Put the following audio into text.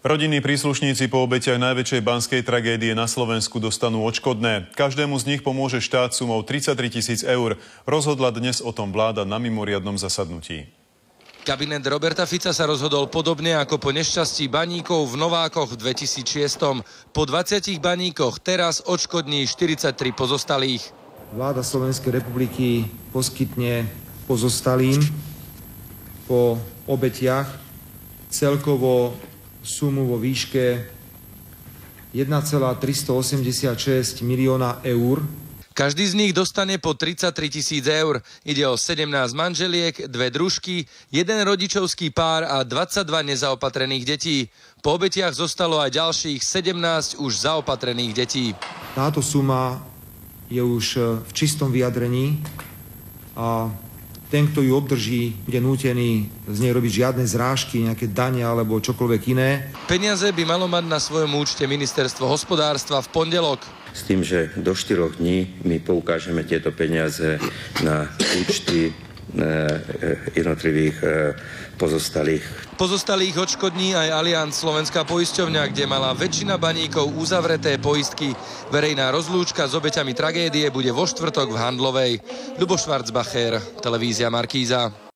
Rodinní príslušníci po obetiach najväčšej banskej tragédie na Slovensku dostanú odškodné. Každému z nich pomôže štát sumou 33 000 eur. Rozhodla dnes o tom vláda na mimoriadnom zasadnutí. Kabinet Roberta Fica sa rozhodol podobne ako po nešťastí baníkov v Novákoch v 2006. Po 20 baníkoch teraz odškodní 43 pozostalých. Vláda Slovenskej republiky poskytne pozostalým po obetiach celkovo sumu vo výške 1,386 milióna eur. Každý z nich dostane po 33 000 eur. Ide o 17 manželiek, 2 družky, 1 rodičovský pár a 22 nezaopatrených detí. Po obetiach zostalo aj ďalších 17 už zaopatrených detí. Táto suma je už v čistom vyjadrení a ten, kto ju obdrží, bude nútený z nej robiť žiadne zrážky, nejaké dane alebo čokoľvek iné. Peniaze by malo mať na svojom účte ministerstvo hospodárstva v pondelok. S tým, že do 4 dní my poukážeme tieto peniaze na účty jednotlivých pozostalých. Pozostalých odškodní aj Allianz Slovenská poisťovňa, kde mala väčšina baníkov uzavreté poistky. Verejná rozlúčka s obeťami tragédie bude vo štvrtok v Handlovej. Ľuboš Schwarzbacher, televízia Markíza.